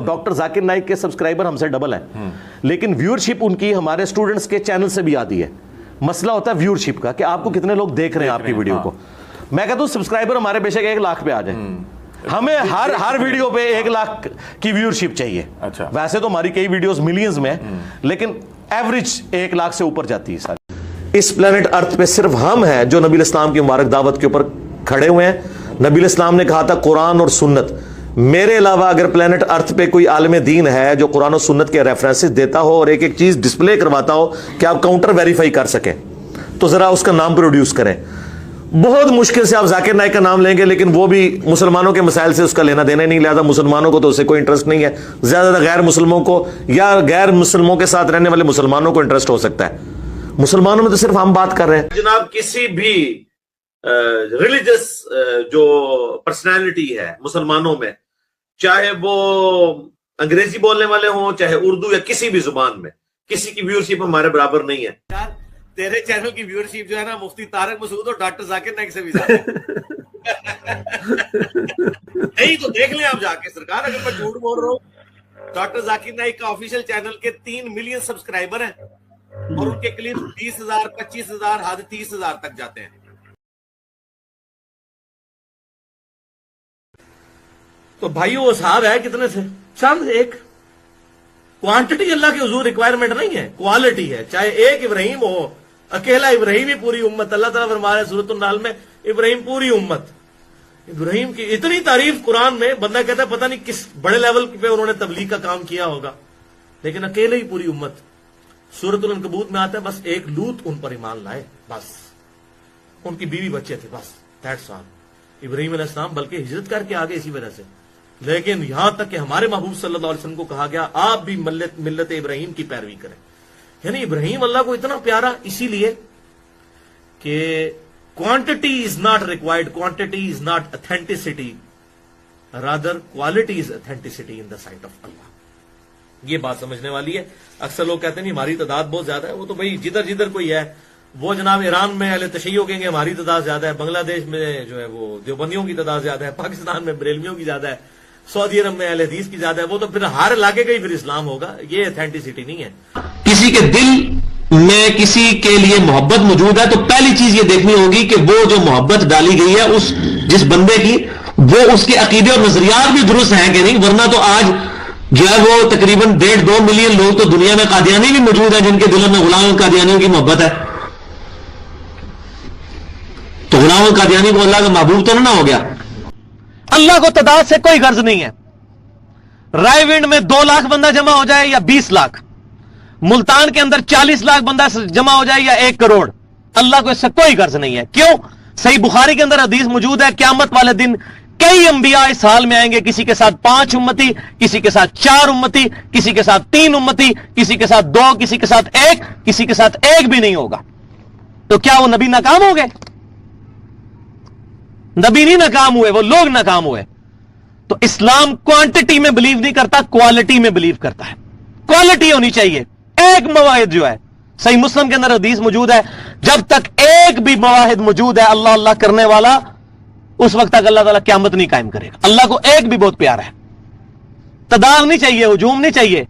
Doctor Zakir Naik کے subscriber ہم سے ڈبل ہیں، لیکن ویورشپ ان کی ہمارے اسٹوڈنٹس کے چینل سے بھی آتی ہے. مسئلہ ہوتا ہے ویورشپ کا کہ آپ کو کتنے لوگ دیکھ رہے ہیں آپ کی ویڈیو کو. میں کہتا ہوں سبسکرائبر ہمارے بے شک 1 لاکھ پہ آ جائیں، ہمیں ہر ویڈیو پہ 1 لاکھ کی ویورشپ چاہیے. ویسے تو ہماری کئی ویڈیوز ملینز میں ہیں، لیکن ایوریج 1 لاکھ سے اوپر جاتی ہے. اس پلانٹ ارتھ پہ صرف ہم ہیں جو نبی الاسلام کی مبارک دعوت کے اوپر کھڑے ہوئے ہیں. نبی الاسلام نے کہا تھا قرآن اور سنت. میرے علاوہ اگر پلانٹ ارتھ پہ کوئی عالم دین ہے جو قرآن و سنت کے ریفرنسز دیتا ہو اور ایک ایک چیز ڈسپلے کرواتا ہو کہ آپ کاؤنٹر ویریفائی کر سکیں، تو ذرا اس کا نام پروڈیوس کریں. بہت مشکل سے آپ ذاکر نائک کا نام لیں گے، لیکن وہ بھی مسلمانوں کے مسائل سے اس کا لینا دینا نہیں، لہذا مسلمانوں کو تو اس سے کوئی انٹرسٹ نہیں ہے. زیادہ غیر مسلموں کو یا غیر مسلموں کے ساتھ رہنے والے مسلمانوں کو انٹرسٹ ہو سکتا ہے. مسلمانوں میں تو صرف ہم بات کر رہے ہیں. جناب کسی بھی ریلیجس جو پرسنالٹی ہے مسلمانوں میں، چاہے وہ انگریزی بولنے والے ہوں چاہے اردو یا کسی بھی زبان میں، کسی کی ویورشپ ہمارے برابر نہیں ہے. تیرے چینل کی ویورشپ جو ہے نا مفتی طارق مسعود اور ڈاکٹر ذاکر نائک سے بھی زیادہ نہیں. تو دیکھ لیں آپ جا کے سرکار، اگر میں جھوٹ بول رہا ہوں. ڈاکٹر ذاکر نائک کا آفیشیل چینل کے 3 ملین سبسکرائبر ہیں اور ان کے کلپ 20,000 25,000 حد 30,000 تک جاتے ہیں. تو بھائیو وہ صاحب ہے کتنے تھے؟ چند ایک. کوانٹٹی اللہ کے حضور ریکوائرمنٹ نہیں ہے، کوالٹی ہے. چاہے ایک ابراہیم ہو، اکیلا ابراہیم ہی پوری امت. اللہ تعالیٰ فرما رہے ہیں سورۃ النحل میں ابراہیم پوری امت. ابراہیم کی اتنی تعریف قرآن میں، بندہ کہتا ہے پتہ نہیں کس بڑے لیول پہ انہوں نے تبلیغ کا کام کیا ہوگا، لیکن اکیلے ہی پوری امت. سورۃ العنکبوت میں آتا ہے بس ایک لوط ان پر ایمان لائے، بس ان کی بیوی بچے تھے، بس دیٹس آل. ابراہیم علیہ السلام بلکہ ہجرت کر کے آگے اسی وجہ سے. لیکن یہاں تک کہ ہمارے محبوب صلی اللہ علیہ وسلم کو کہا گیا آپ بھی ملت ابراہیم کی پیروی کریں. یعنی ابراہیم اللہ کو اتنا پیارا اسی لیے کہ quantity is not required, quantity is not authenticity, rather quality is authenticity in the sight of اللہ. یہ بات سمجھنے والی ہے. اکثر لوگ کہتے ہیں ہماری تعداد بہت زیادہ ہے. وہ تو بھائی جدھر کوئی ہے، وہ جناب ایران میں اہل تشیع کہیں گے ہماری تعداد زیادہ ہے، بنگلہ دیش میں جو ہے وہ دیوبندیوں کی تعداد زیادہ ہے، پاکستان میں بریلویوں کی زیادہ ہے، سعودی عرب میں اہل حدیث کی زیادہ ہے. وہ تو پھر ہر علاقے کا ہی پھر اسلام ہوگا. یہ اتھینٹسٹی نہیں ہے. کسی کے دل میں کسی کے لیے محبت موجود ہے تو پہلی چیز یہ دیکھنی ہوگی کہ وہ جو محبت ڈالی گئی ہے اس جس بندے کی، وہ اس کے عقیدے اور نظریات بھی درست ہیں کہ نہیں. ورنہ تو آج جو ہے وہ تقریباً 1.5-2 ملین لوگ تو دنیا میں قادیانی بھی موجود ہیں جن کے دلوں میں غلام القادیانیوں کی محبت ہے. تو غلام القادیانی کو اللہ کا محبوب تو نہ ہو گیا. اللہ کو تعداد سے کوئی غرض نہیں ہے. رائے ونڈ میں 2 لاکھ بندہ جمع ہو جائے یا 20 لاکھ، ملتان کے اندر 40 لاکھ بندہ جمع ہو جائے یا 1 کروڑ، اللہ کو اس سے کوئی غرض نہیں ہے. کیوں؟ صحیح بخاری کے اندر حدیث موجود ہے قیامت والے دن کئی انبیاء اس حال میں آئیں گے، کسی کے ساتھ 5 امتی، کسی کے ساتھ 4 امتی، کسی کے ساتھ 3 امتی، کسی کے ساتھ 2، کسی کے ساتھ 1، کسی کے ساتھ 1 بھی نہیں ہوگا. تو کیا وہ نبی ناکام ہو گئے؟ نبی نہیں ناکام ہوئے، وہ لوگ ناکام ہوئے. تو اسلام کوانٹٹی میں بلیو نہیں کرتا، کوالٹی میں بلیو کرتا ہے. کوالٹی ہونی چاہیے. ایک مواحد جو ہے صحیح مسلم کے اندر حدیث موجود ہے، جب تک ایک بھی مواحد موجود ہے اللہ اللہ کرنے والا، اس وقت تک اللہ تعالیٰ قیامت نہیں قائم کرے گا. اللہ کو ایک بھی بہت پیارا ہے. تعداد نہیں چاہیے، ہجوم نہیں چاہیے.